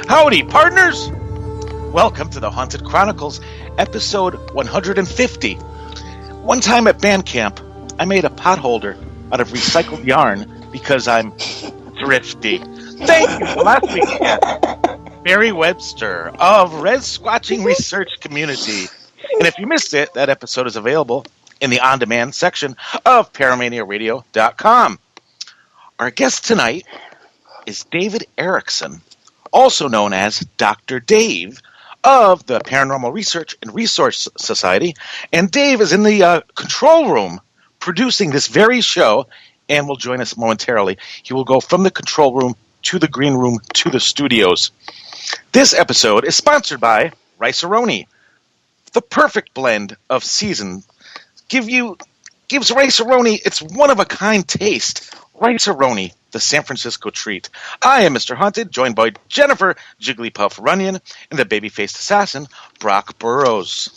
Howdy, partners! Welcome to the Haunted Chronicles, episode 150. One time at band camp, I made a potholder out of recycled yarn because I'm thrifty. Thank you for last week's guest, Barry Webster of Res Squatching Research Community. And if you missed it, that episode is available in the on-demand section of ParamaniaRadio.com. Our guest tonight is David Erickson, also known as Dr. Dave of the Paranormal Research and Resource Society. And Dave is in the control room producing this very show and will join us momentarily. He will go from the control room to the green room to the studios. This episode is sponsored by Rice-A-Roni, the perfect blend of season. Gives Rice-A-Roni its one-of-a-kind taste. Rice-A-Roni, the San Francisco treat. I am Mr. Haunted, joined by Jennifer Jigglypuff Runyon and the baby-faced assassin, Brock Burroughs.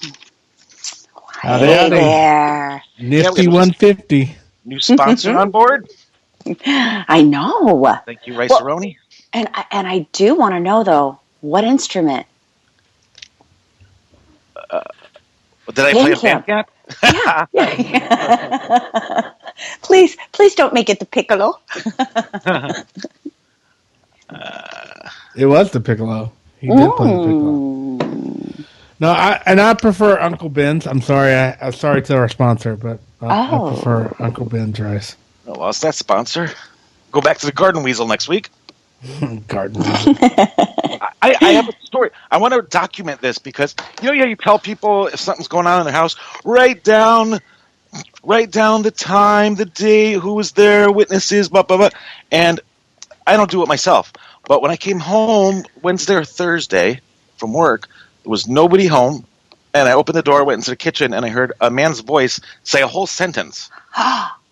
Hey there. Nifty 150. New sponsor on board. I know. Thank you, Rice-A-Roni. And I do want to know, though, what instrument? Did I play a band camp? Yeah. Please don't make it the piccolo. It was the piccolo. He did play the piccolo. No, I prefer Uncle Ben's. I'm sorry. I'm sorry to our sponsor, but I prefer Uncle Ben's rice. I lost that sponsor. Go back to the Garden Weasel next week. Garden Weasel. I have a story. I want to document this because you tell people if something's going on in their house, write down the time, the day, who was there, witnesses, blah blah blah. And I don't do it myself. But when I came home Wednesday or Thursday from work, there was nobody home, and I opened the door, went into the kitchen, and I heard a man's voice say a whole sentence.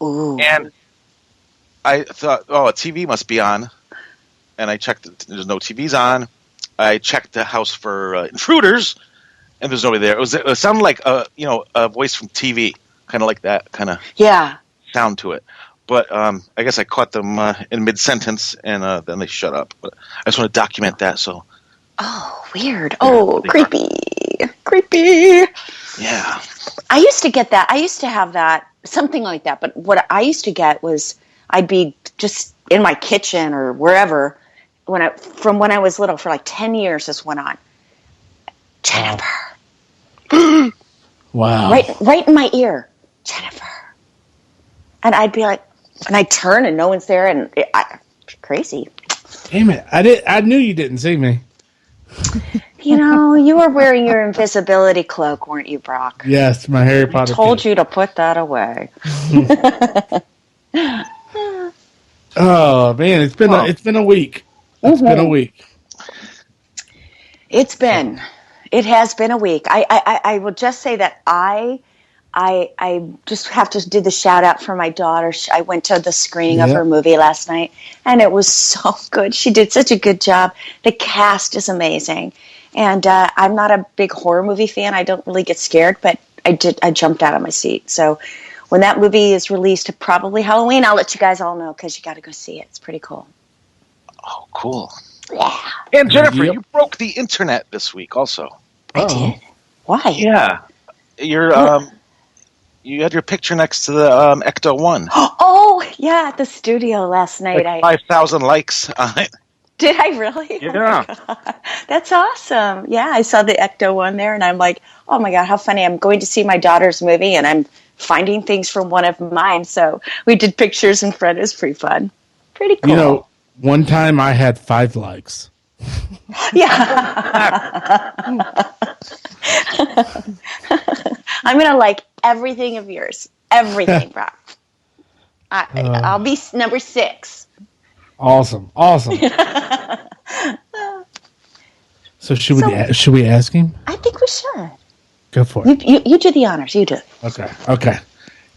Ooh. And I thought, a TV must be on. And I checked, there's no TVs on. I checked the house for intruders, and there's nobody there. It sounded like a voice from TV, kind of like that kind of sound to it. But I guess I caught them in mid-sentence, and then they shut up. But I just want to document that. So. Oh, weird. Oh, creepy. Creepy. Yeah. I used to get that. I used to have that, something like that. But what I used to get was I'd be just in my kitchen or wherever from when I was little for like 10 years. This went on. Jennifer. Wow. Right in my ear. Jennifer. And I'd be like, and I'd turn and no one's there, and crazy. Damn it! I knew you didn't see me. You were wearing your invisibility cloak, weren't you, Brock? Yes, my Harry Potter. I told you to put that away. Oh man, it's been a week. It's been a week. It has been a week. I will just say that I just have to do the shout out for my daughter. I went to the screening of her movie last night, and it was so good. She did such a good job. The cast is amazing, and I'm not a big horror movie fan. I don't really get scared, but I jumped out of my seat. So when that movie is released, probably Halloween, I'll let you guys all know because you got to go see it. It's pretty cool. Oh, cool. Yeah. And Jennifer, you broke the internet this week also. I did. Why? Yeah. You had your picture next to the Ecto One. Oh, yeah, at the studio last night. Like 5,000 likes on it. Did I really? Yeah. Oh my God. That's awesome. Yeah, I saw the Ecto One there, and I'm like, oh my God, how funny. I'm going to see my daughter's movie, and I'm finding things from one of mine. So we did pictures in front. It was pretty fun. Pretty cool. You know, one time I had 5 likes. Yeah. I'm going to like everything of yours. Everything, Brock. I'll be number 6. Awesome. So should we ask him? I think we should. Go for it. You do the honors. You do it. Okay.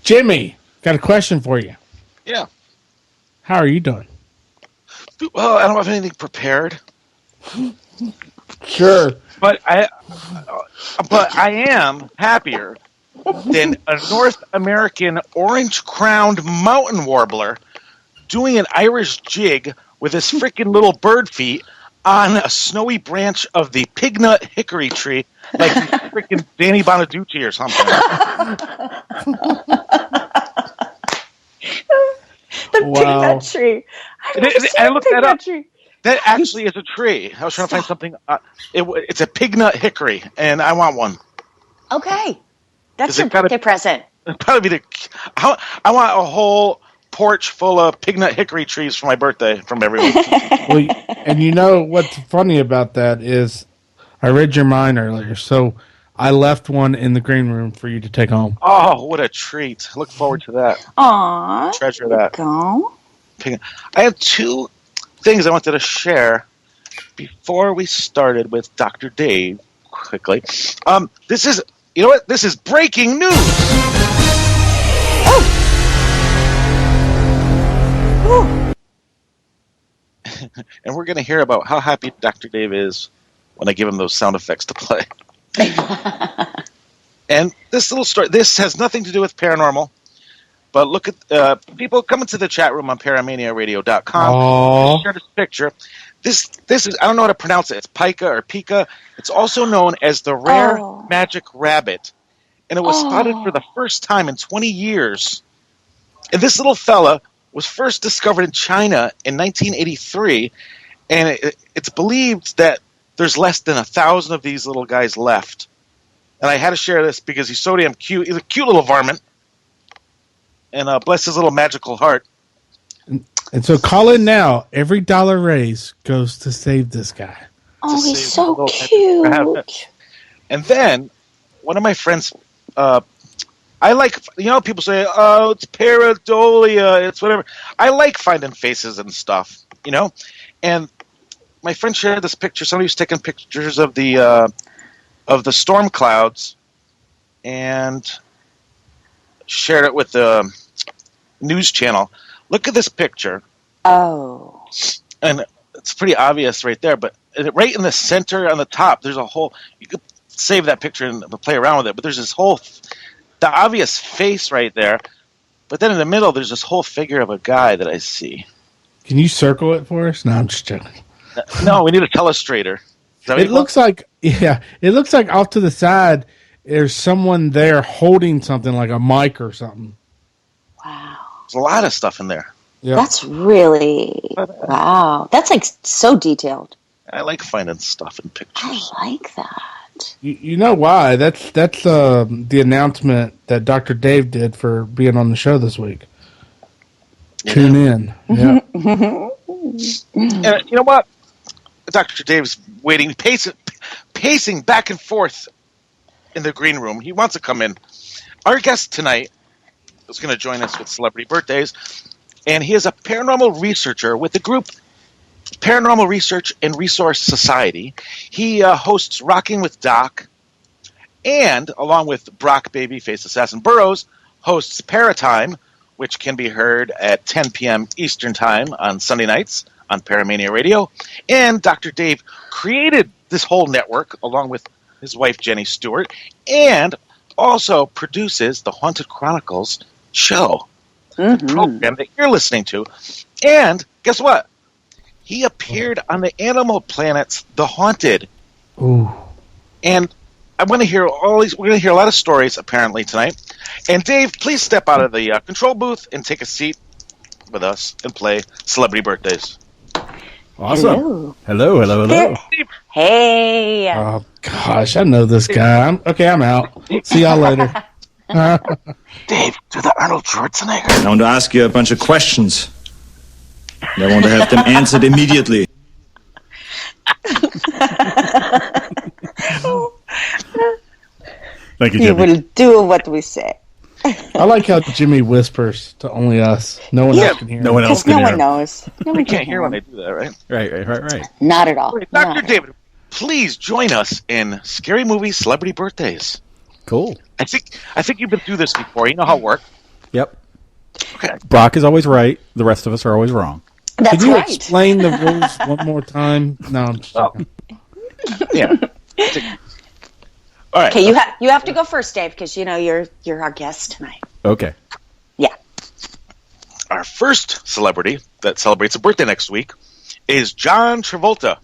Jimmy, got a question for you. Yeah. How are you doing? Well, I don't have anything prepared. Sure. But I am happier than a North American orange-crowned mountain warbler doing an Irish jig with his freaking little bird feet on a snowy branch of the pignut hickory tree, like freaking Danny Bonaducci or something. The pignut tree. I looked that up. Tree. That actually is a tree. I was trying to find something. It's a pignut hickory, and I want one. Okay. That's your birthday present. Probably I want a whole porch full of pignut hickory trees for my birthday from everyone. Well, and you know what's funny about that is I read your mind earlier, so I left one in the green room for you to take home. Oh, what a treat. Look forward to that. Aww. Treasure that. Go. I have 2 things I wanted to share before we started with Dr. Dave quickly. This is breaking news. Oh. And we're going to hear about how happy Dr. Dave is when I give him those sound effects to play. And this little story, this has nothing to do with paranormal, but look at people come into the chat room on paramaniaradio.com. Share this picture. This is, I don't know how to pronounce it. It's pica or pica. It's also known as the rare magic rabbit. And it was spotted for the first time in 20 years. And this little fella was first discovered in China in 1983. And it's believed that there's less than 1,000 of these little guys left. And I had to share this because he's so damn cute. He's a cute little varmint. And bless his little magical heart. And so call in now. Every dollar raised goes to save this guy. Oh, he's so cute. And then one of my friends, I like, people say, oh, it's pareidolia, it's whatever. I like finding faces and stuff, And my friend shared this picture. Somebody was taking pictures of the storm clouds and shared it with the news channel. Look at this picture. Oh. And it's pretty obvious right there, but right in the center on the top, there's a whole, you could save that picture and play around with it, but there's this whole, the obvious face right there, but then in the middle, there's this whole figure of a guy that I see. Can you circle it for us? No, I'm just joking. No, we need a telestrator. It looks like off to the side, there's someone there holding something like a mic or something. Wow. There's a lot of stuff in there. Yep. That's really, wow. That's like so detailed. I like finding stuff in pictures. I like that. You know why? That's the announcement that Dr. Dave did for being on the show this week. Yeah. Tune in. Yeah. And you know what? Dr. Dave's waiting, pacing back and forth in the green room. He wants to come in. Our guest tonight is going to join us with Celebrity Birthdays, and he is a paranormal researcher with the group Paranormal Research and Resource Society. He hosts Rocking with Doc, and along with Brock Babyface Assassin Burroughs, hosts Paratime, which can be heard at 10 p.m. Eastern Time on Sunday nights on Paramania Radio. And Dr. Dave created this whole network along with his wife, Jenny Stewart, and also produces the Haunted Chronicles show, the program that you're listening to. And guess what? He appeared on the Animal Planet's The Haunted. Ooh. And I want to hear all these. We're going to hear a lot of stories apparently tonight. And Dave, please step out of the control booth and take a seat with us and play Celebrity Birthdays. Awesome. Hello. Hey. Oh gosh, I know this guy. I'm out. See y'all later. Dave, do the Arnold Schwarzenegger. I want to ask you a bunch of questions. And I want to have them answered immediately. Thank you, You Jimmy. will do what we say. I like how Jimmy whispers to only us. No one else can hear. No one else Because can no hear one him. knows. No We one can't can hear when him. they do that, right? Right. Not at all. Dr. Not. David, please join us in Scary Movie Celebrity Birthdays. Cool. I think you've been through this before. You know how it works. Yep. Okay. Brock is always right. The rest of us are always wrong. Could That's you right. explain the rules one more time? No, I'm just joking. Yeah. All right. Okay, you have to go first, Dave, because you're our guest tonight. Okay. Yeah. Our first celebrity that celebrates a birthday next week is John Travolta,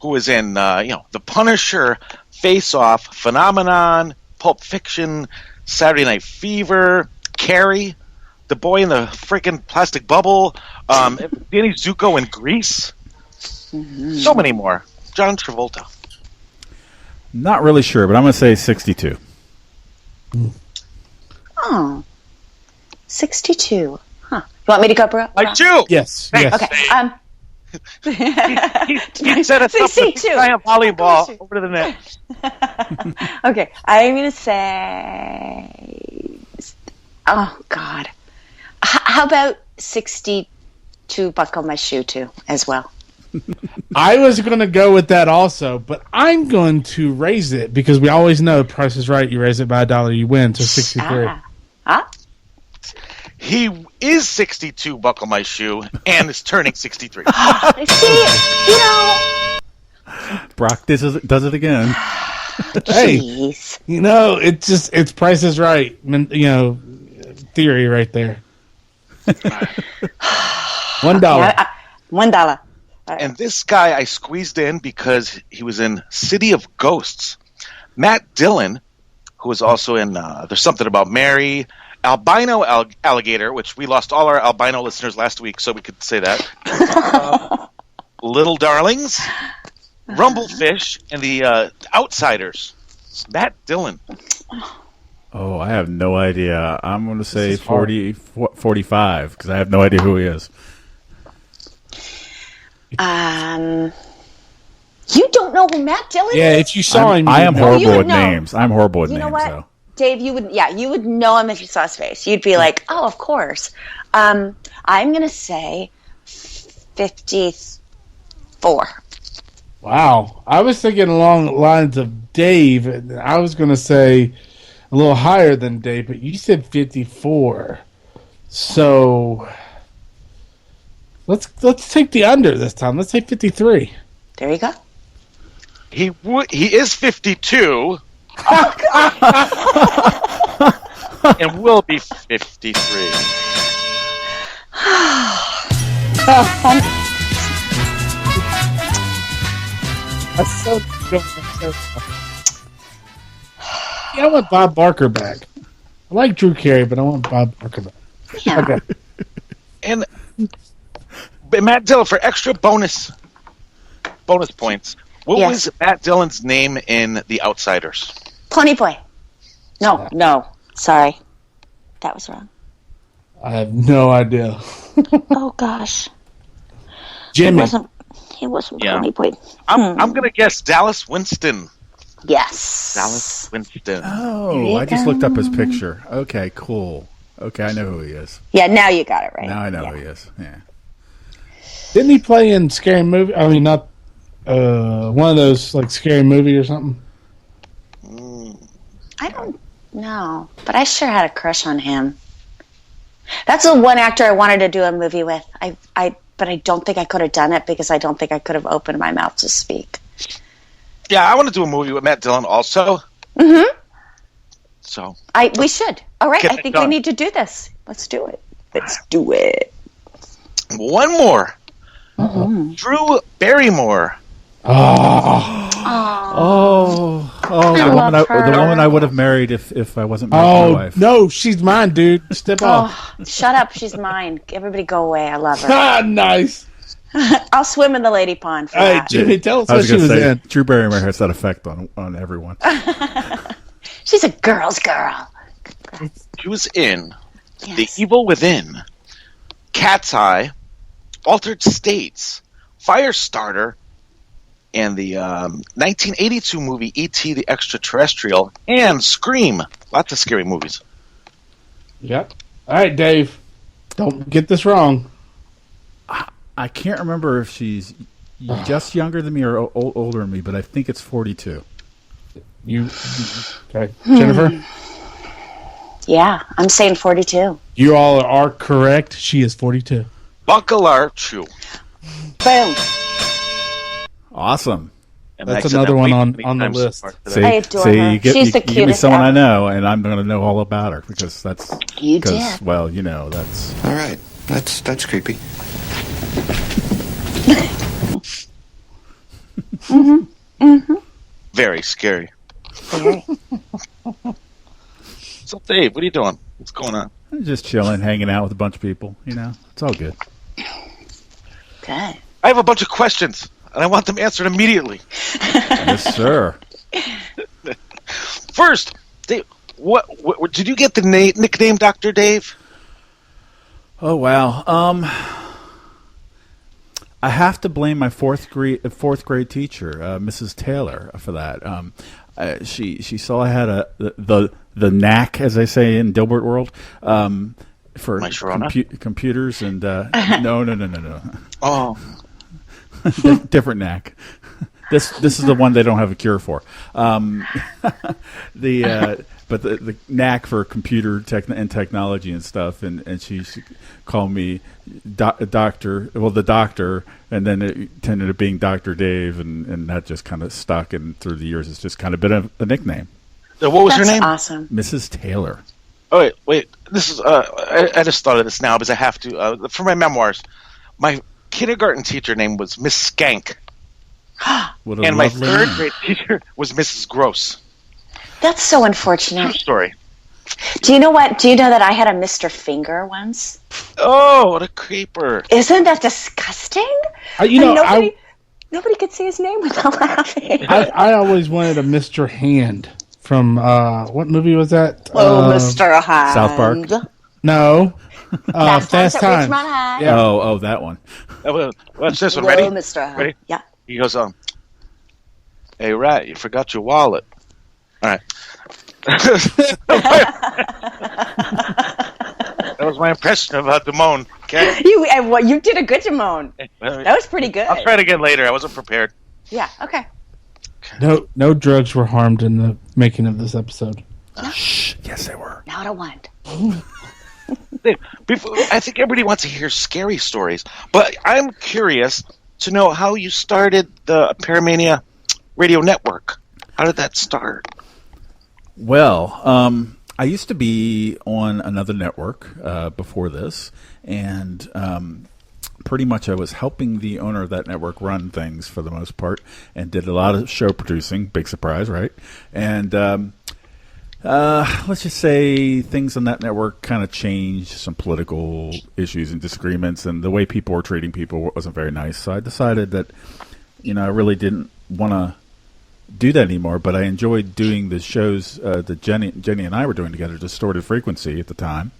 who is in The Punisher, Face Off, Phenomenon, Pulp Fiction, Saturday Night Fever, Carrie, The Boy in the Freaking Plastic Bubble, Danny Zuko in Grease, so many more. John Travolta. Not really sure, but I'm going to say 62. Oh. 62. Huh. You want me to go, bro? I do. Yes. Thanks. Yes. Okay. He set us up with 62. a giant volleyball Of course. over to the net. Okay, I'm going to say... Oh, God. How about 62 Buckle My Shoe, too, as well? I was going to go with that also, but I'm going to raise it because we always know Price is Right. You raise it by $1, you win. So 63. He is 62, Buckle My Shoe, and is turning 63. See, Brock does it again. Hey, jeez. it's Price is Right. Theory right there. $1. Yeah, $1. And this guy I squeezed in because he was in City of Ghosts. Matt Dillon, who was also in There's Something About Mary, Albino Alligator, which we lost all our albino listeners last week, so we could say that. Little Darlings, Rumblefish, and The Outsiders. Matt Dillon. Oh, I have no idea. I'm going to say 45 because I have no idea who he is. You don't know who Matt Dillon Yeah, is? if you saw him, I am you'd know. horrible you with would know. names. I'm horrible with You know names, what? though. Dave, you would know him if you saw his face. You'd be like, oh, of course. I'm going to say 54. Wow. I was thinking along the lines of Dave. And I was going to say a little higher than Dave, but you said 54. So let's take the under this time. Let's say 53. There you go. He is 52. And will be 53. That's so good. Yeah, I want Bob Barker back. I like Drew Carey, but I want Bob Barker back. Yeah. Okay. And Matt Dillon, for extra bonus points, what Yes. was Matt Dillon's name in The Outsiders? Pony Boy. No. Sorry. That was wrong. I have no idea. Oh, gosh. Jimmy. He wasn't Yeah. Pony Boy. I'm going to guess Dallas Winston. Yes. Dallas Winston. Oh, I just looked up his picture. Okay, cool. Okay, I know who he is. Yeah, now you got it right. Now I know Yeah. who he is. Yeah. Didn't he play in Scary Movie? I mean, not one of those like Scary Movie or something. I don't know, but I sure had a crush on him. That's the one actor I wanted to do a movie with. But I don't think I could have done it because I don't think I could have opened my mouth to speak. Yeah, I want to do a movie with Matt Dillon also. Mm-hmm. So We should. All right, Get I it think we done. need to do this. Let's do it. Let's do it. one more. Drew Barrymore. The woman I would have married if I wasn't married to my wife. No, she's mine, dude. Step off. Shut up. She's mine. Everybody go away. I love her. Nice. I'll swim in the lady pond for Hey, that. Jimmy, tell us I what was she going was to say, in. Drew Barrymore has that effect on everyone. She's a girl's girl. She was in The Evil Within, Cat's Eye, Altered States, Firestarter, and the 1982 movie E.T. the Extraterrestrial, and Scream. Lots of scary movies. Yep. All right, Dave. Don't get this wrong. I can't remember if she's just younger than me or older than me, but I think it's 42. Okay. Jennifer? Yeah, I'm saying 42. You all are correct. She is 42. Buckalarchu. Boom. Awesome. And That's I said another that one way on too the many times list. so far today. I adore her. You give She's the me cutest someone I ever. know, and I'm going to know all about her because that's You did. Well, you know that's. All right, that's creepy. Very scary. Very. So, Dave, what are you doing? What's going on? I'm just chilling, hanging out with a bunch of people. You know, it's all good. Good. I have a bunch of questions, and I want them answered immediately. Yes, sir. First, Dave, what did you get the nickname Dr. Dave? Oh wow. I have to blame my fourth grade teacher, Mrs. Taylor, for that. She saw I had the knack, as they say in Dilbert world, for computers and no. Oh, different knack. This is the one they don't have a cure for. But the knack for computer and technology and stuff, and she called me the doctor, and then it tended to being Dr. Dave, and that just kind of stuck, and through the years it's just kind of been a nickname. what was her That's name? awesome. Mrs. Taylor. Oh, wait. This is I just thought of this now because I have to for my memoirs. My kindergarten teacher name was Miss Skank, What a and my lovely third name. grade teacher was Mrs. Gross. That's so True unfortunate. story. Do you know what? Do you know that I had a Mr. Finger once? Oh, what a creeper! Isn't that disgusting? Nobody could say his name without laughing. I always wanted a Mr. Hand from, what movie was that? Mr. Hand. South Park? No. Fast Times Fast at Times. Ridgemont High. Yeah. Oh, that one. What's this one? Hello, Ready? Mr. Hand. Ready? Yeah. He goes, hey, rat, you forgot your wallet. All right. That was my impression of Damone. Okay. You did a good Damone. That was pretty good. I'll try it again later. I wasn't prepared. Yeah. Okay. No drugs were harmed in the making of this episode. Shh. Yes, they were. Not a one. I think everybody wants to hear scary stories, but I'm curious to know how you started the Paramania radio network. How did that start? Well, I used to be on another network before this, and pretty much I was helping the owner of that network run things for the most part, and did a lot of show producing. Big surprise, right? And let's just say things on that network kind of changed. Some political issues and disagreements, and the way people were treating people wasn't very nice. So I decided that, I really didn't want to do that anymore, but I enjoyed doing the shows that Jenny and I were doing together, Distorted Frequency at the time.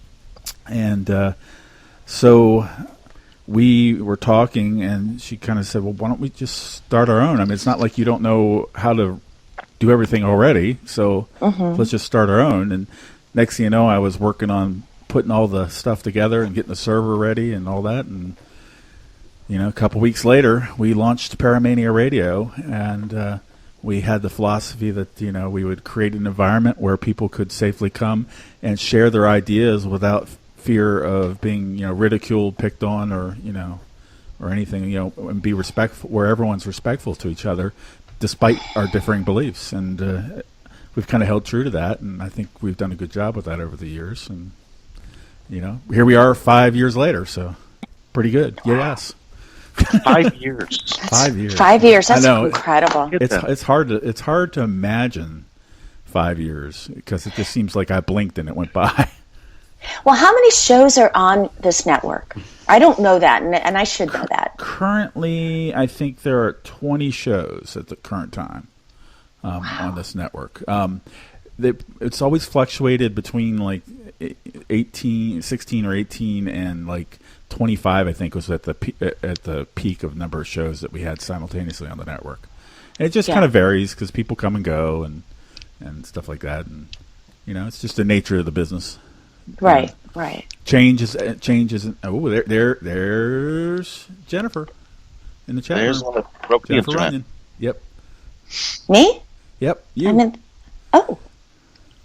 And so we were talking, and she kind of said, well, why don't we just start our own? I mean, it's not like you don't know how to do everything already, so let's just start our own. And next thing you know, I was working on putting all the stuff together and getting the server ready and all that, and a couple weeks later, we launched Paramania Radio, and we had the philosophy that, we would create an environment where people could safely come and share their ideas without fear of being, ridiculed, picked on, or anything, and be respectful, where everyone's respectful to each other, despite our differing beliefs. And we've kind of held true to that, and I think we've done a good job with that over the years. And, here we are 5 years later, so pretty good. Yes. 5 years. 5 years. 5 years. That's I know. incredible. It's hard to imagine 5 years because it just seems like I blinked and it went by. Well, how many shows are on this network? I don't know that, and I should know that. Currently, I think there are 20 shows at the current time on this network. It's always fluctuated between like 16 or 18 and like 25, I think, was at the peak of number of shows that we had simultaneously on the network. And it just kind of varies because people come and go and stuff like that. And, it's just the nature of the business. Right, right. Change is. Oh, there's Jennifer in the chat There's room. one that broke the Jennifer internet. Runyon. Yep. Me? Yep. You. And then, oh.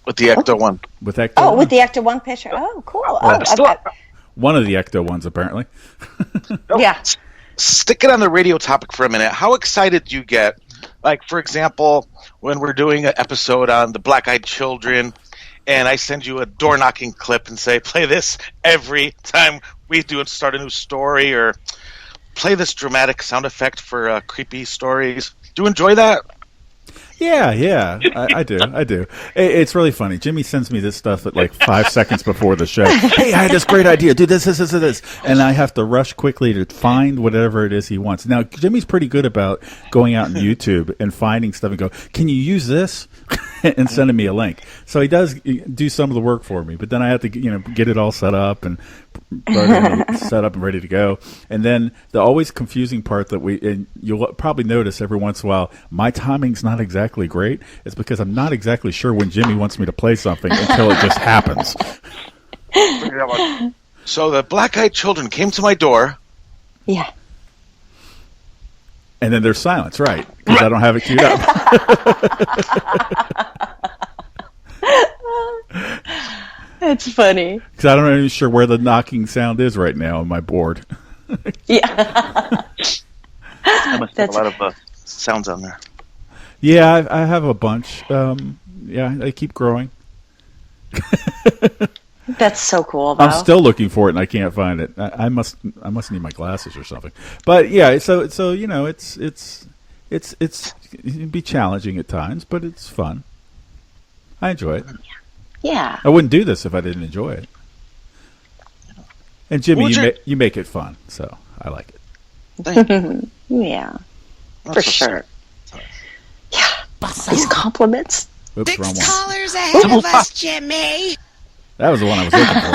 With the Ecto one. With Ecto. Oh, with the Ecto 1 picture. Oh, cool. I've got, one of the Ecto ones, apparently. yeah. Stick it on the radio topic for a minute. How excited do you get? Like, for example, when we're doing an episode on the Black-Eyed Children, and I send you a door-knocking clip and say, play this every time we start a new story, or play this dramatic sound effect for creepy stories. Do you enjoy that? Yeah, I do. It's really funny. Jimmy sends me this stuff at like 5 seconds before the show. Hey, I had this great idea. Do this, and I have to rush quickly to find whatever it is he wants. Now, Jimmy's pretty good about going out on YouTube and finding stuff and go, can you use this? And sending me a link. So he does do some of the work for me, but then I have to get it all set up and ready to go. And then the always confusing part that and you'll probably notice every once in a while, my timing's not exactly great. It's because I'm not exactly sure when Jimmy wants me to play something until it just happens. So the Black-Eyed Children came to my door. Yeah. And then there's silence, right? Because I don't have it queued up. It's funny. Because I don't know sure where the knocking sound is right now on my board. Yeah. I must have a lot of sounds on there. Yeah, I have a bunch. Yeah, they keep growing. That's so cool, though. I'm still looking for it and I can't find it. I must need my glasses or something. But yeah, so it's it'd be challenging at times, but it's fun. I enjoy it. Yeah. I wouldn't do this if I didn't enjoy it. And Jimmy, you make it fun, so I like it. Thank you. Yeah. That's For so sure. Yeah. These compliments. Oops, wrong one. Callers ahead of us, Jimmy. That was the one I was looking for.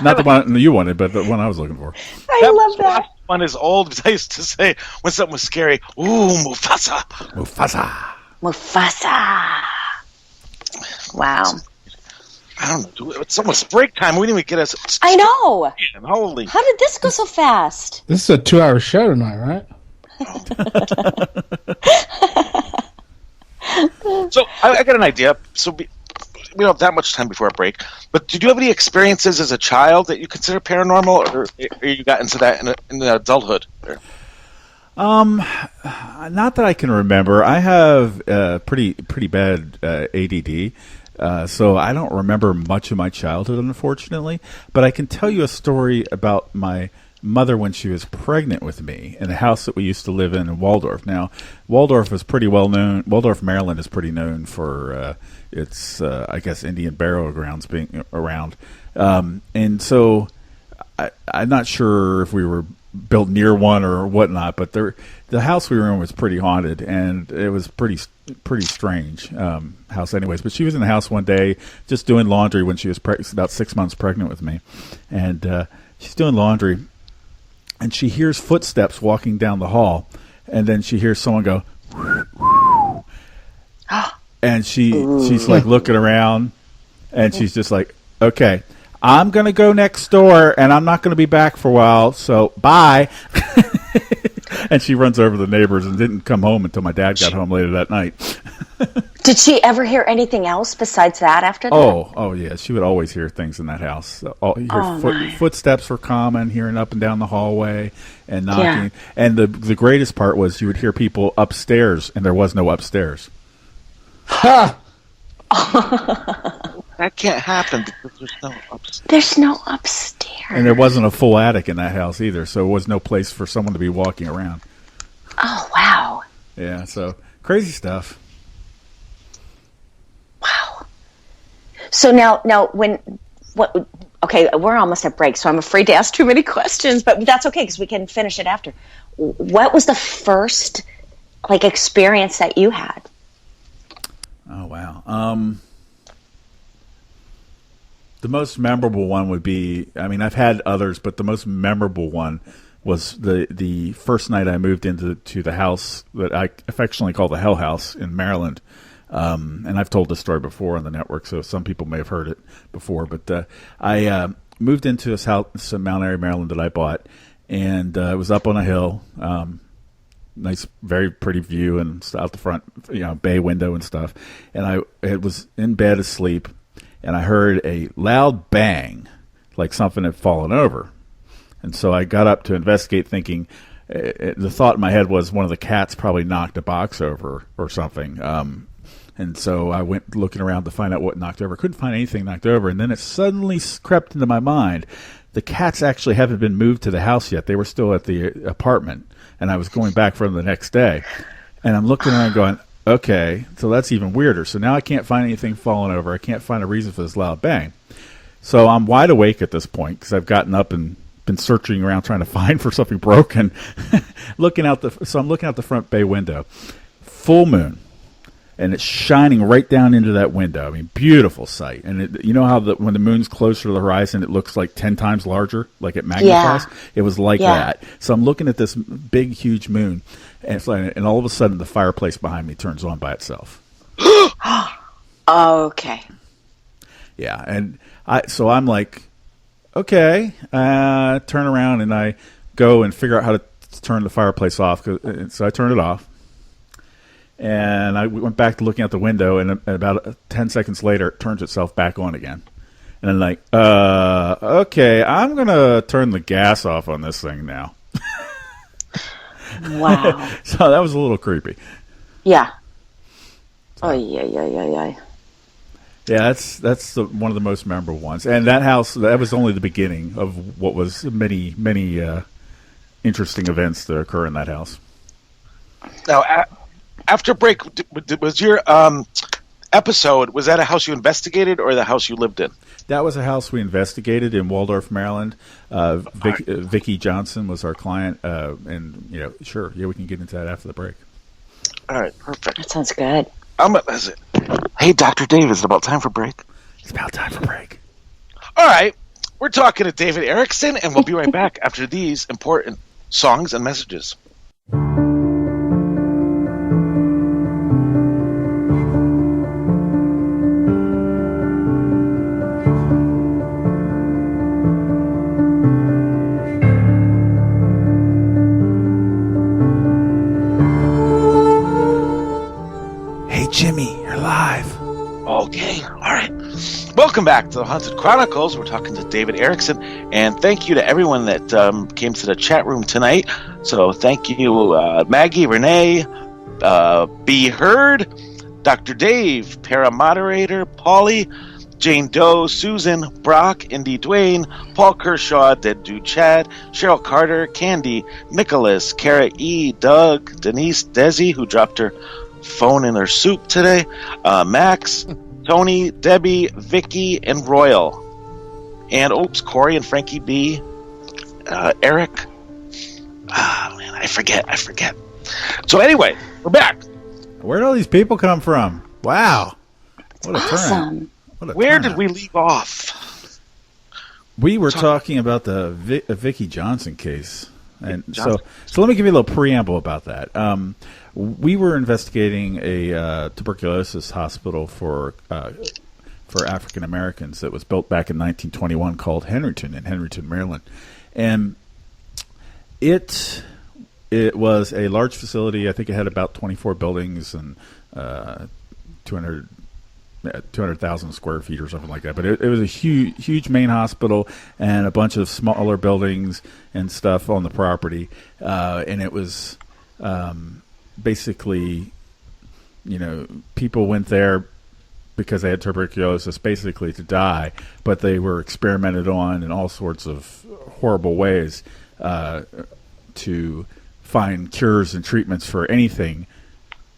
Not the one you wanted, but the one I was looking for. I love that. Last one is old. Because I used to say when something was scary, ooh, Mufasa. Mufasa. Wow. I don't know. It's almost break time. We didn't even get us. I know. Holy. How did this go so fast? This is a 2-hour show tonight, right? So I got an idea. So we don't have that much time before a break. But did you have any experiences as a child that you consider paranormal, or you got into that in adulthood? Not that I can remember. I have pretty bad ADD, so I don't remember much of my childhood, unfortunately. But I can tell you a story about my mother when she was pregnant with me in a house that we used to live in Waldorf. Now, Waldorf is pretty well known. Waldorf, Maryland is pretty known for its, I guess, Indian burial grounds being around. And so I'm not sure if we were built near one or whatnot, but the house we were in was pretty haunted, and it was pretty strange house anyways. But she was in the house one day just doing laundry when she was about 6 months pregnant with me, and she's doing laundry, and she hears footsteps walking down the hall, and then she hears someone go, and she's like looking around, and she's just like, okay, I'm going to go next door, and I'm not going to be back for a while, so bye. And she runs over to the neighbors and didn't come home until my dad got home later that night. Did she ever hear anything else besides that after that? Oh yeah, she would always hear things in that house. Footsteps were common, hearing up and down the hallway and knocking. Yeah. And the greatest part was you would hear people upstairs, and there was no upstairs. Ha! That can't happen because there's no upstairs. There's no upstairs. And there wasn't a full attic in that house either, so there was no place for someone to be walking around. Oh, wow. Yeah, so crazy stuff. Wow. So now okay, we're almost at break, so I'm afraid to ask too many questions, but that's okay because we can finish it after. What was the first experience that you had? Oh, wow. The most memorable one would be, I mean, I've had others, but the most memorable one was the first night I moved into the house that I affectionately call the Hell House in Maryland. And I've told this story before on the network, so some people may have heard it before. But I moved into this house in Mount Airy, Maryland that I bought, and it was up on a hill. Nice, very pretty view and out the front, bay window and stuff. And it was in bed asleep, and I heard a loud bang, like something had fallen over. And so I got up to investigate, thinking the thought in my head was one of the cats probably knocked a box over or something. And so I went looking around to find out what knocked over. Couldn't find anything knocked over. And then it suddenly crept into my mind. The cats actually haven't been moved to the house yet. They were still at the apartment. And I was going back for them the next day. And I'm looking around going, okay, so that's even weirder. So now I can't find anything falling over. I can't find a reason for this loud bang. So I'm wide awake at this point because I've gotten up and been searching around trying to find for something broken. So I'm looking out the front bay window. Full moon. And it's shining right down into that window. I mean, beautiful sight. And you know how when the moon's closer to the horizon, it looks like 10 times larger, like it magnifies? Yeah. It was like that. So I'm looking at this big, huge moon, and all of a sudden the fireplace behind me turns on by itself. Okay. Yeah, and so I'm like, okay, turn around, and I go and figure out how to turn the fireplace off. So I turned it off. And I went back to looking out the window, and about 10 seconds later, it turns itself back on again. And I'm like, okay, I'm going to turn the gas off on this thing now. Wow. So that was a little creepy. Yeah. Oh, yeah. Yeah, that's one of the most memorable ones. And that house, that was only the beginning of what was many, many interesting events that occur in that house. Now, after break, was your episode, was that a house you investigated or the house you lived in? That was a house we investigated in Waldorf, Maryland. Vicki Johnson was our client, and sure, we can get into that after the break. All right, perfect. That sounds good. Hey, Dr. Dave, is it about time for break? It's about time for break. All right, we're talking to David Erickson, and we'll be right back after these important songs and messages. Jimmy, you're live. Okay, all right. Welcome back to the Haunted Chronicles. We're talking to David Erickson, and thank you to everyone that came to the chat room tonight. So thank you, Maggie, Renee, B. Heard, Dr. Dave, Paramoderator, Paulie, Jane Doe, Susan, Brock, Indy Dwayne, Paul Kershaw, Dead Dude Chad, Cheryl Carter, Candy, Nicholas, Kara E., Doug, Denise, Desi, who dropped her phone in her soup today, Max, Tony, Debbie, Vicky, and Royal, and Corey and Frankie B, Eric. Man, I forget. So anyway, we're back. Where'd all these people come from? Wow, what a awesome. Turn! Where did we leave off? We were talking about the Vicki Johnson case, and so let me give you a little preamble about that. We were investigating a tuberculosis hospital for African Americans that was built back in 1921 called Henryton in Henryton, Maryland, and it was a large facility. I think it had about 24 buildings and 200,000 square feet or something like that. But it was a huge main hospital and a bunch of smaller buildings and stuff on the property, and it was. Basically, people went there because they had tuberculosis, basically to die, but they were experimented on in all sorts of horrible ways to find cures and treatments for anything,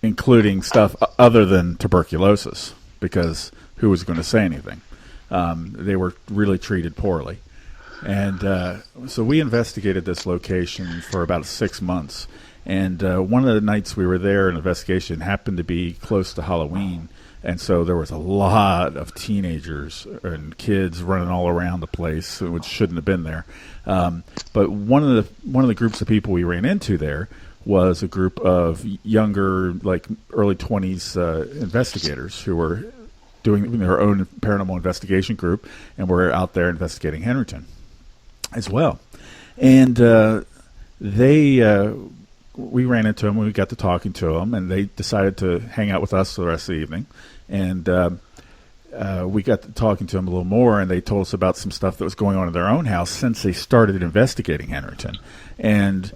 including stuff other than tuberculosis, because who was going to say anything? They were really treated poorly. And so we investigated this location for about 6 months. And one of the nights we were there, an investigation happened to be close to Halloween. And so there was a lot of teenagers and kids running all around the place, which shouldn't have been there. But one of the groups of people we ran into there was a group of younger, like early 20s investigators who were doing their own paranormal investigation group, and were out there investigating Henryton as well. And we ran into them, we got to talking to them, and they decided to hang out with us for the rest of the evening. And we got to talking to them a little more, and they told us about some stuff that was going on in their own house since they started investigating Henryton. And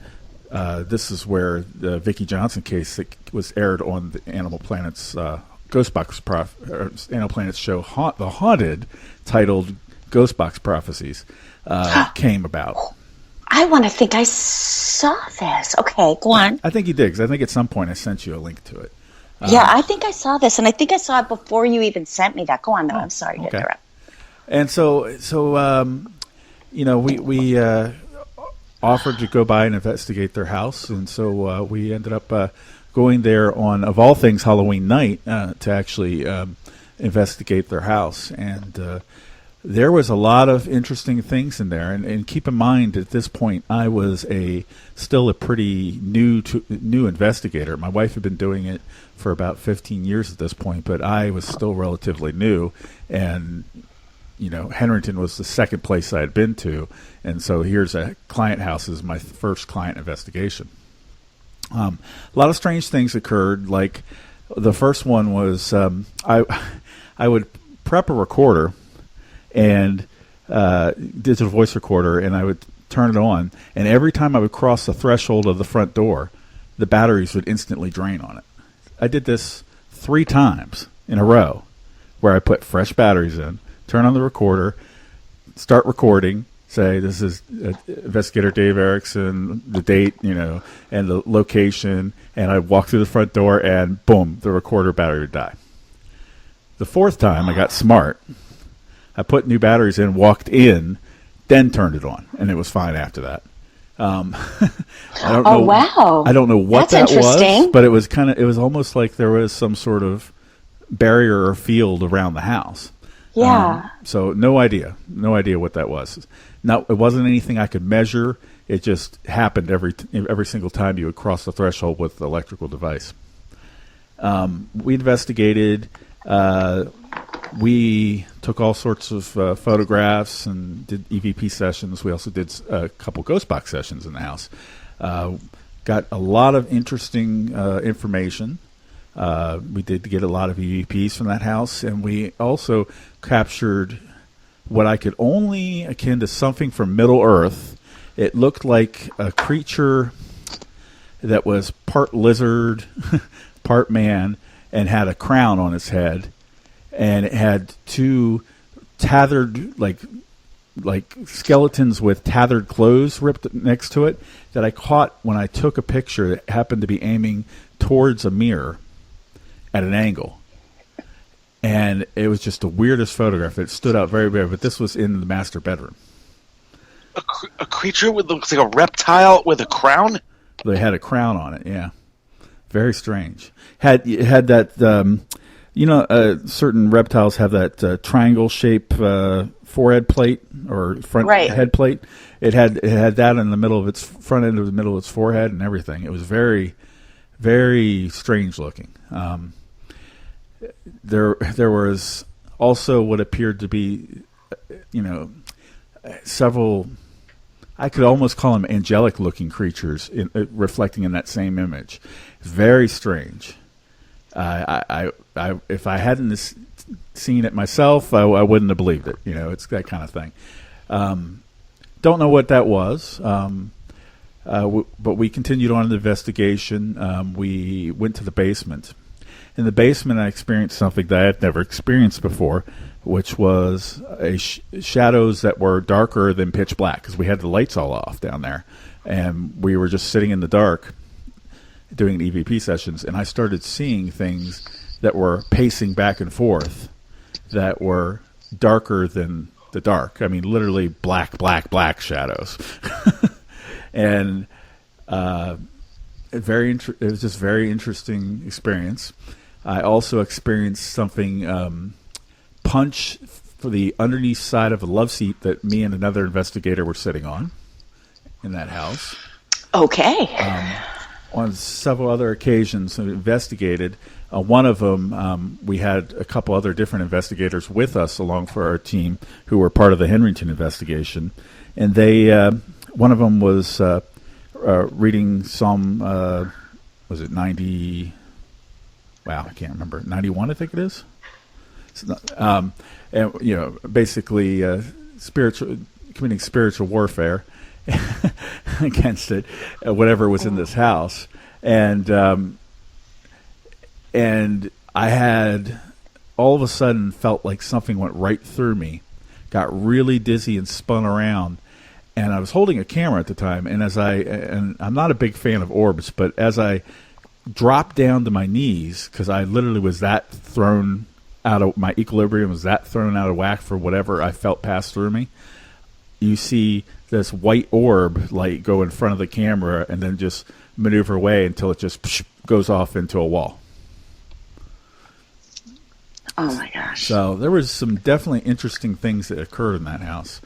this is where the Vicki Johnson case that was aired on the Animal Planet's Animal Planet's show, The Haunted, titled Ghostbox Prophecies, came about. I want to think I saw this. Okay, go on. I think you did, because I think at some point I sent you a link to it. Yeah, I think I saw this, and I think I saw it before you even sent me that. Go on, though. I'm sorry to interrupt. And so we offered to go by and investigate their house, and so we ended up going there on, of all things, Halloween night to actually investigate their house. And there was a lot of interesting things in there. And keep in mind, at this point, I was still a pretty new investigator. My wife had been doing it for about 15 years at this point, but I was still relatively new. And Henryton was the second place I had been to, and so here's a client house as my first client investigation. A lot of strange things occurred. Like the first one was I would prep a recorder and digital voice recorder, and I would turn it on, and every time I would cross the threshold of the front door, the batteries would instantly drain on it. I did this 3 times in a row, where I put fresh batteries in, turn on the recorder, start recording, say this is investigator Dave Erickson, the date, and the location, and I'd walk through the front door, and boom, the recorder battery would die. The 4th time, I got smart. I put new batteries in, walked in, then turned it on, and it was fine after that. I don't know. Wow! I don't know what That's that interesting. was, but it was almost like there was some sort of barrier or field around the house. Yeah. So no idea what that was. Now, it wasn't anything I could measure. It just happened every single time you would cross the threshold with the electrical device. We investigated. We took all sorts of photographs and did EVP sessions. We also did a couple ghost box sessions in the house. Got a lot of interesting information. We did get a lot of EVPs from that house, and we also captured what I could only akin to something from Middle Earth. It looked like a creature that was part lizard, part man, and had a crown on its head, and it had 2 tethered, like skeletons with tethered clothes ripped next to it that I caught when I took a picture that happened to be aiming towards a mirror at an angle. And it was just the weirdest photograph. It stood out very, very, but this was in the master bedroom. A creature with looks like a reptile with a crown? They had a crown on it, yeah. Very strange. Had that, certain reptiles have that triangle shape forehead plate or front head plate. It had that in the middle of its front end of the middle of its forehead and everything. It was very, very strange looking. There was also what appeared to be, several, I could almost call them angelic-looking creatures reflecting in that same image. Very strange. If I hadn't seen it myself, I wouldn't have believed it. It's that kind of thing. Don't know what that was, but we continued on the investigation. We went to the basement. In the basement, I experienced something that I had never experienced before, which was shadows that were darker than pitch black, because we had the lights all off down there. And we were just sitting in the dark doing EVP sessions, and I started seeing things that were pacing back and forth that were darker than the dark. I mean, literally black shadows. And it was just very interesting experience. I also experienced something punch for the underneath side of a love seat that me and another investigator were sitting on in that house. Okay. On several other occasions, we investigated. One of them, we had a couple other different investigators with us along for our team who were part of the Henrington investigation. And they, one of them was reading Psalm, was it 90? Wow, I can't remember. 91, I think it is. And, basically committing spiritual warfare against it, whatever was in this house. And I had all of a sudden felt like something went right through me, got really dizzy and spun around. And I was holding a camera at the time, and and I'm not a big fan of orbs, but as I dropped down to my knees, because I literally was that thrown out of my equilibrium, was that thrown out of whack for whatever I felt pass through me. You see this white orb like go in front of the camera and then just maneuver away until it just goes off into a wall. Oh my gosh. So there was some definitely interesting things that occurred in that house.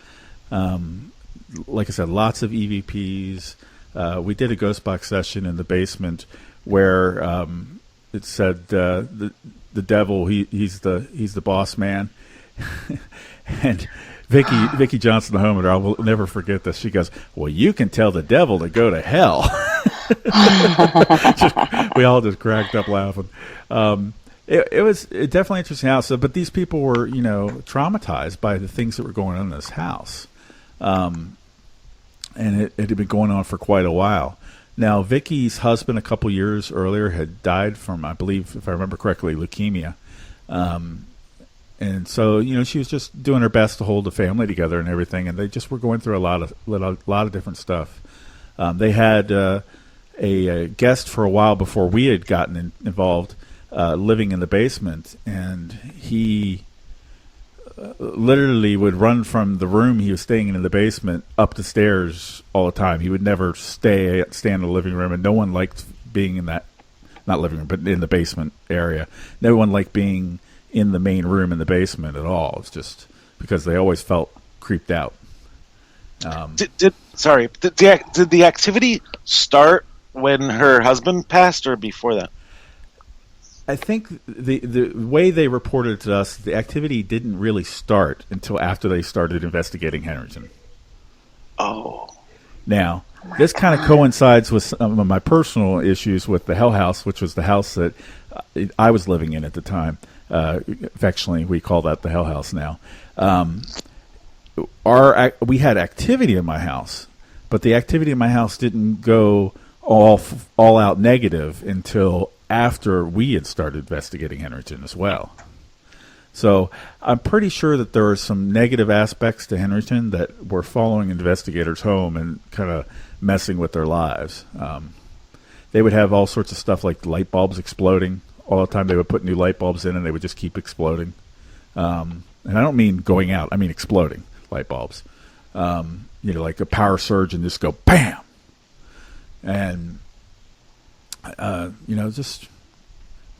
Like I said, lots of EVPs. We did a ghost box session in the basement where it said the devil, he's the boss man. And Vicky Johnson, the homeowner, I will never forget this. She goes, "Well, you can tell the devil to go to hell." We all just cracked up laughing. It was a definitely interesting house, but these people were, traumatized by the things that were going on in this house. And it had been going on for quite a while. Now, Vicky's husband a couple years earlier had died from, I believe, if I remember correctly, leukemia. And so, she was just doing her best to hold the family together and everything, and they just were going through a lot of different stuff. They had a guest for a while before we had gotten involved, living in the basement, and he literally would run from the room he was staying in the basement up the stairs all the time. He would never stay in the living room, and no one liked being in that, not living room, but in the basement area. No one liked being in the main room in the basement at all. It's just because they always felt creeped out. Did the activity start when her husband passed or before that? I think the way they reported to us, the activity didn't really start until after they started investigating Henrington. Oh. Now, this kind of coincides with some of my personal issues with the Hell House, which was the house that I was living in at the time. Affectionately, we call that the Hell House now. We had activity in my house, but the activity in my house didn't go all out negative until after we had started investigating Henrington as well. So I'm pretty sure that there are some negative aspects to Henrington that were following investigators home and kind of messing with their lives. They would have all sorts of stuff like light bulbs exploding. All the time they would put new light bulbs in and they would just keep exploding. And I don't mean going out. I mean exploding light bulbs. Like a power surge and just go bam. And just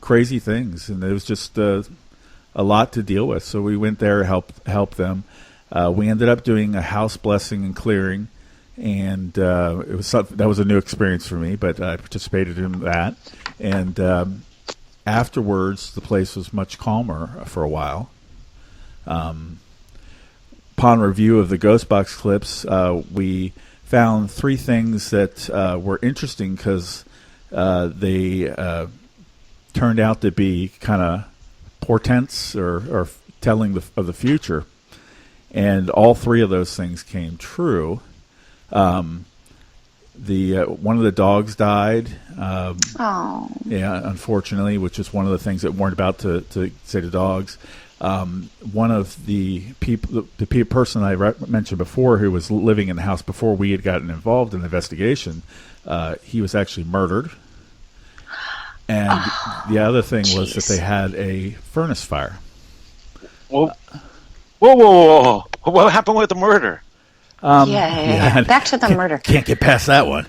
crazy things, and it was just a lot to deal with. So we went there, help them. We ended up doing a house blessing and clearing, and that was a new experience for me. But I participated in that, and afterwards, the place was much calmer for a while. Upon review of the ghost box clips, we found three things that were interesting because they turned out to be kind of portents or telling of the future, and all three of those things came true. one of the dogs died. Oh. Yeah, unfortunately, which is one of the things that weren't about to say to dogs. One of the people, the person I mentioned before, who was living in the house before we had gotten involved in the investigation, he was actually murdered. And the other thing was that they had a furnace fire. Whoa. Whoa. What happened with the murder? Yeah. Back to the murder. Can't get past that one.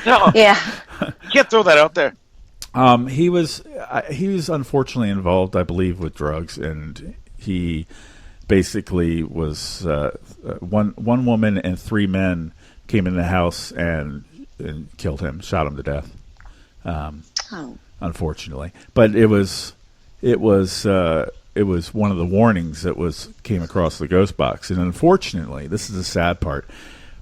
No. Yeah. You can't throw that out there. He was unfortunately involved, I believe, with drugs, and he basically was one woman and 3 men came in the house and killed him, shot him to death. Unfortunately, but it was one of the warnings that came across the ghost box, and unfortunately, this is the sad part.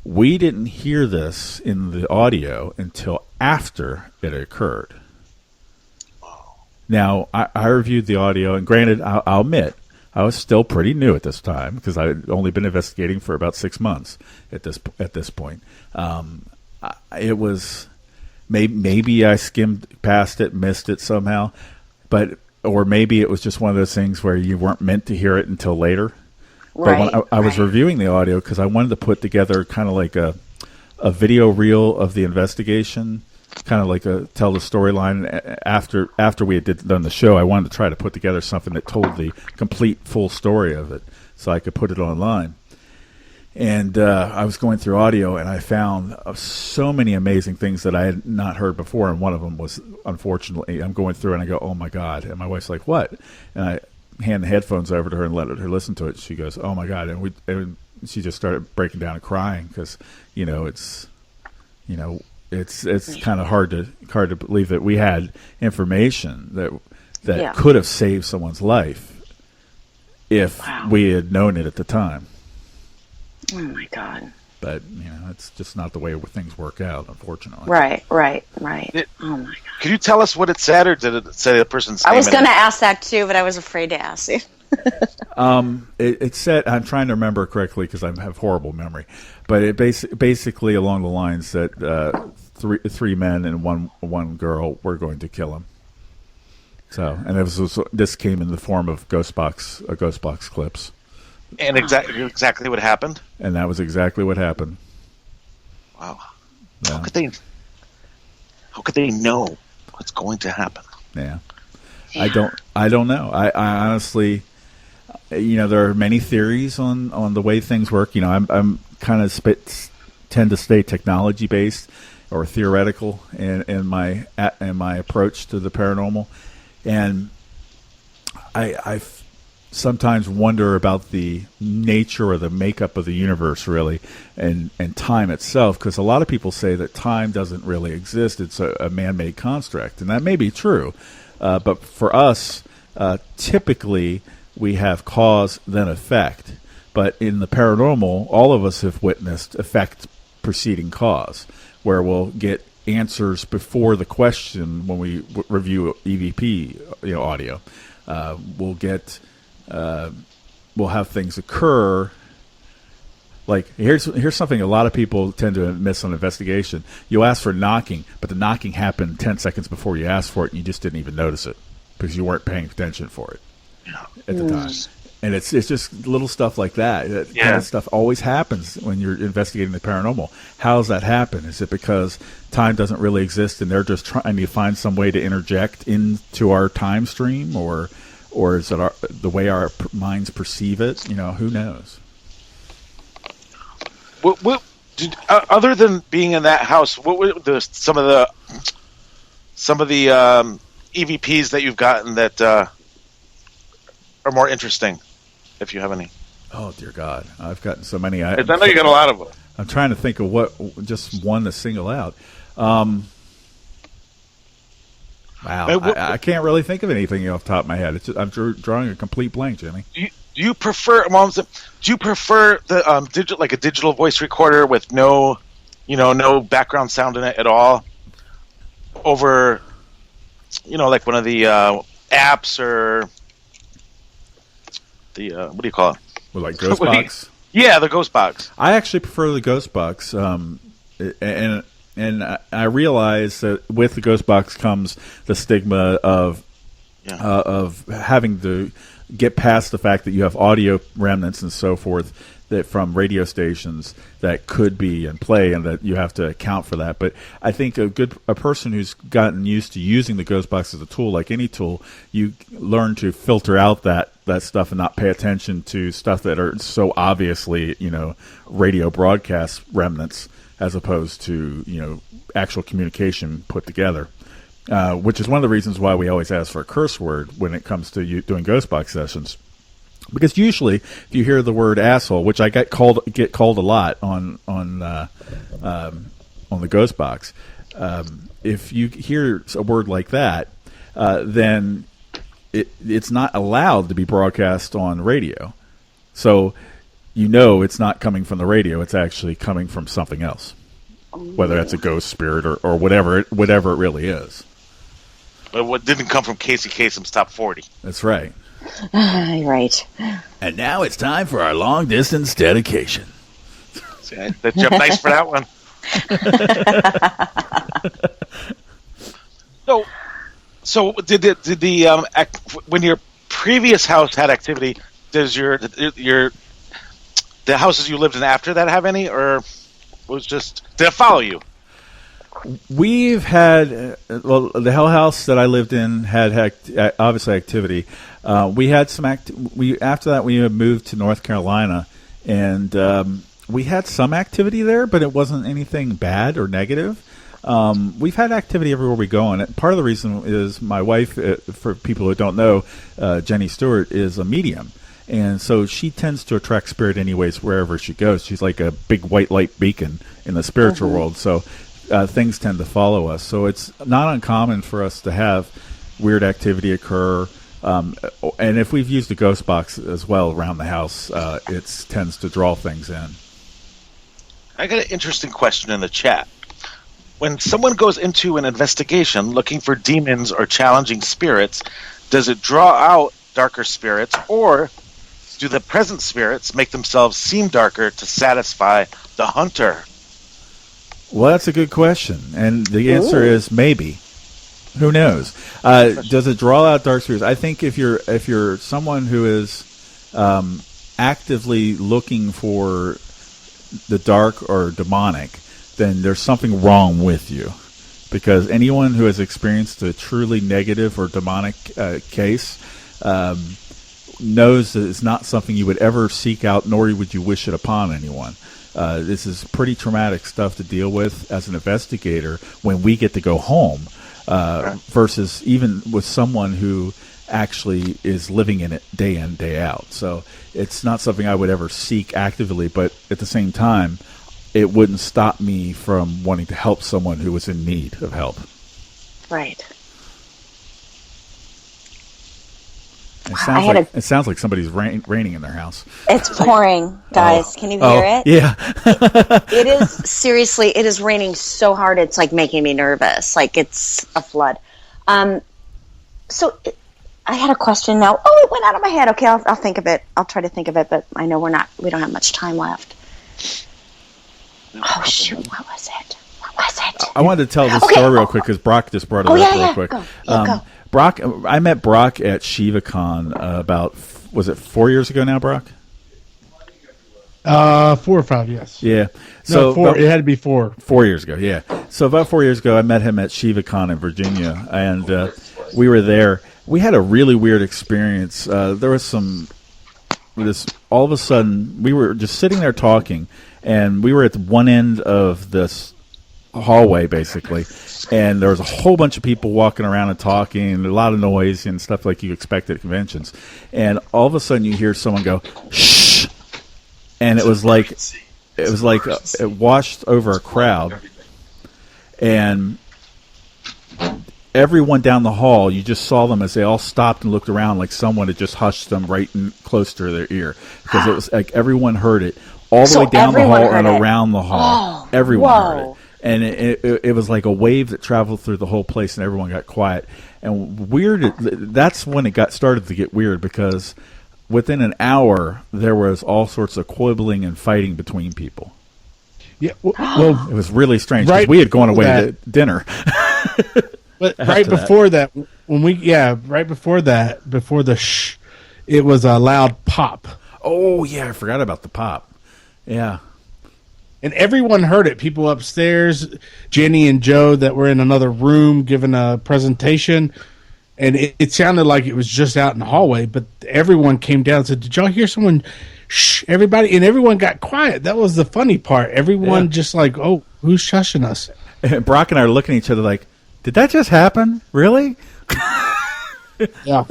We didn't hear this in the audio until after it occurred. Now, I reviewed the audio, and granted, I'll admit, I was still pretty new at this time because I had only been investigating for about 6 months at this point. It was maybe I skimmed past it, missed it somehow, or maybe it was just one of those things where you weren't meant to hear it until later. Right. But when I was reviewing the audio, because I wanted to put together kind of like a video reel of the investigation, kind of like tell the storyline after we had done the show. I wanted to try to put together something that told the complete full story of it, so I could put it online. And I was going through audio, and I found so many amazing things that I had not heard before. And one of them was, unfortunately, I'm going through and I go, "Oh my God!" And my wife's like, "What?" And I hand the headphones over to her and let her listen to it. She goes, "Oh my God!" And she just started breaking down and crying because it's kind of hard to believe that we had information that could have saved someone's life if we had known it at the time. Oh my God! But it's just not the way things work out, unfortunately. Right. Oh my God! Could you tell us what it said, or did it say the person's name? I was going to ask that too, but I was afraid to ask you. It said, I'm trying to remember correctly because I have horrible memory, but it basically along the lines that three men and one girl were going to kill him. So, and this came in the form of ghost box clips. And exactly what happened? And that was exactly what happened. Wow. Yeah. How could they know what's going to happen? Yeah. I don't know. I honestly, there are many theories on the way things work. I'm kind of tend to stay technology based or theoretical in my approach to the paranormal, and I sometimes wonder about the nature or the makeup of the universe, really, and time itself, because a lot of people say that time doesn't really exist. It's a man-made construct, and that may be true. But for us, typically, we have cause, then effect. But in the paranormal, all of us have witnessed effect preceding cause, where we'll get answers before the question when we review EVP audio. We'll have things occur. Like here's something a lot of people tend to miss on investigation. You ask for knocking, but the knocking happened 10 seconds before you asked for it, and you just didn't even notice it because you weren't paying attention for it at the time. And it's just little stuff like that. That kind of stuff always happens when you're investigating the paranormal. How does that happen? Is it because time doesn't really exist and they're just trying to find some way to interject into our time stream, or is it the way our minds perceive it? Who knows? What other than being in that house, what were some of the EVPs that you've gotten that are more interesting, if you have any? Oh dear God, I've gotten so many. I know you got a lot of them. I'm trying to think of just one to single out. Wow, I can't really think of anything off the top of my head. I'm drawing a complete blank, Jimmy. Do you prefer the a digital voice recorder with no background sound in it at all, over like one of the apps or the what do you call it? Well, like Ghost Box? Yeah, the Ghost Box. I actually prefer the Ghost Box, and And I realize that with the ghost box comes the stigma of having to get past the fact that you have audio remnants and so forth that from radio stations that could be in play, and that you have to account for that. But I think a person who's gotten used to using the ghost box as a tool, like any tool, you learn to filter out that stuff and not pay attention to stuff that are so obviously, radio broadcast remnants, as opposed to, actual communication put together. Which is one of the reasons why we always ask for a curse word when it comes to doing ghost box sessions. Because usually, if you hear the word asshole, which I get called a lot on the ghost box, if you hear a word like that, then it's not allowed to be broadcast on radio. So it's not coming from the radio; it's actually coming from something else, whether that's a ghost spirit or whatever it really is. But what didn't come from Casey Kasem's Top 40? That's right. Right. And now it's time for our long distance dedication. See, that jumped nice for that one. So did the when your previous house had activity, does the houses you lived in after that have any, or was did it follow you? We've had the Hell House that I lived in had obviously activity. We had some after that we moved to North Carolina, and we had some activity there, but it wasn't anything bad or negative. We've had activity everywhere we go, and part of the reason is my wife, for people who don't know, Jenny Stewart, is a medium. And so she tends to attract spirit anyways wherever she goes. She's like a big white light beacon in the spiritual world. So things tend to follow us. So it's not uncommon for us to have weird activity occur. And if we've used a ghost box as well around the house, it tends to draw things in. I got an interesting question in the chat. When someone goes into an investigation looking for demons or challenging spirits, does it draw out darker spirits, or do the present spirits make themselves seem darker to satisfy the hunter? Well, that's a good question, and the answer is maybe. Who knows? Does it draw out dark spirits? I think if you're someone who is actively looking for the dark or demonic, then there's something wrong with you. Because anyone who has experienced a truly negative or demonic case knows that it's not something you would ever seek out, nor would you wish it upon anyone. This is pretty traumatic stuff to deal with as an investigator when we get to go home, versus even with someone who actually is living in it day in, day out. So it's not something I would ever seek actively, but at the same time, it wouldn't stop me from wanting to help someone who was in need of help. Right. It sounds like somebody's raining in their house. It's pouring, guys. Can you hear it? Yeah. It is, seriously, it is raining so hard, it's like making me nervous. Like it's a flood. So I had a question now. Oh, it went out of my head. Okay, I'll think of it. I'll try to think of it, but I know we don't have much time left. Oh, shoot. What was it? I wanted to tell this story real quick because Brock just brought it up real quick. Go. Brock, I met Brock at ShivaCon about, was it 4 years ago now, Brock? 4 or 5, yes. Yeah. So 4. It had to be 4. 4 years ago, yeah. So about 4 years ago, I met him at ShivaCon in Virginia, and we were there. We had a really weird experience. There was all of a sudden, we were just sitting there talking, and we were at one end of this hallway, basically, and there was a whole bunch of people walking around and talking, and a lot of noise and stuff like you expect at conventions. And all of a sudden, you hear someone go, "Shh!" And it was like it washed over a crowd, and everyone down the hall, you just saw them as they all stopped and looked around, like someone had just hushed them right close to their ear, because it was like everyone heard it all the way down the hall and around the hall. Oh, everyone heard it. And it was like a wave that traveled through the whole place, and everyone got quiet. And that's when it started to get weird, because within an hour, there was all sorts of quibbling and fighting between people. Yeah, well, It was really strange because Right we had gone away before to dinner. but after right that. before that, before the it was a loud pop. Oh yeah, I forgot about the pop. Yeah. And everyone heard it. People upstairs, Jenny and Joe that were in another room giving a presentation. And it sounded like it was just out in the hallway, but everyone came down and said, "Did y'all hear someone shh?" Everybody, and everyone got quiet. That was the funny part. Everyone just like, "Oh, who's shushing us?" And Brock and I are looking at each other like, did that just happen? Really? Yeah.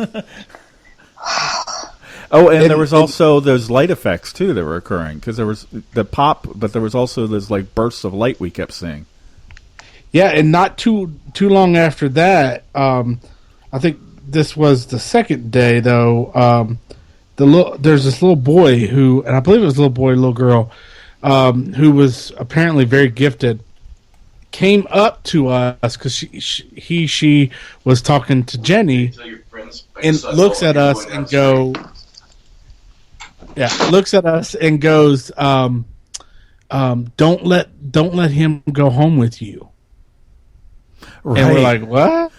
Oh, and there was also those light effects too that were occurring because there was the pop, but there was also those like bursts of light we kept seeing. Yeah, and not too long after that, I think this was the second day though. There's this little boy who, and I believe it was a little boy, little girl, who was apparently very gifted, came up to us because she was talking to Jenny, and looks at us and goes, don't let him go home with you. Right. And we're like, what?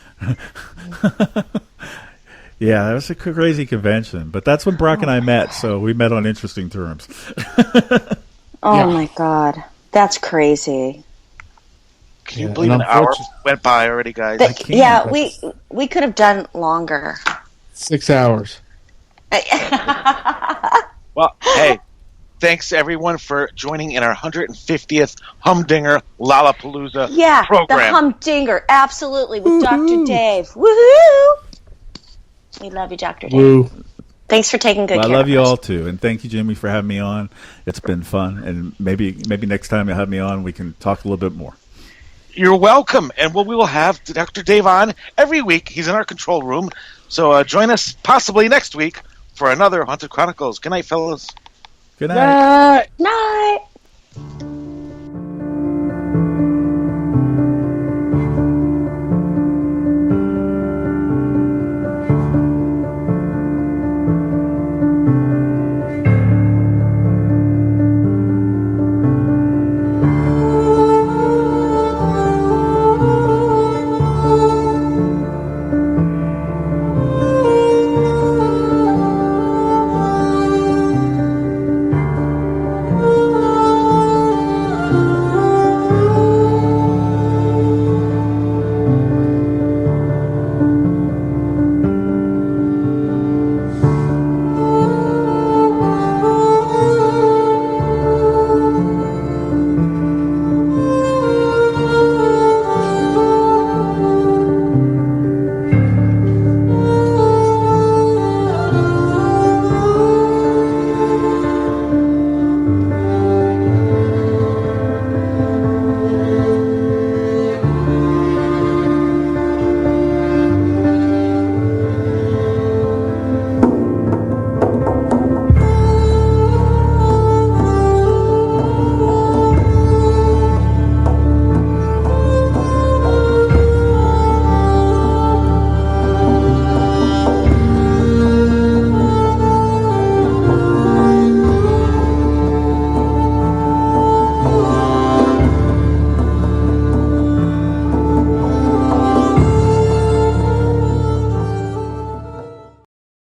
Yeah, that was a crazy convention, but that's when Brock and I met, so we met on interesting terms. My God. That's crazy. Can you believe an hour went by already, guys? We could have done longer. 6 hours. Well, hey, thanks everyone for joining in our 150th Humdinger Lollapalooza program. The Humdinger, absolutely, with Dr. Dave. Woohoo! We love you, Dr. Dave. Woo. Thanks for taking good care of us. I love you all too, and thank you, Jimmy, for having me on. It's been fun, and maybe next time you have me on, we can talk a little bit more. You're welcome, and we will have Dr. Dave on every week. He's in our control room, so join us possibly next week for another Haunted Chronicles. Good night, fellas. Good night. Night.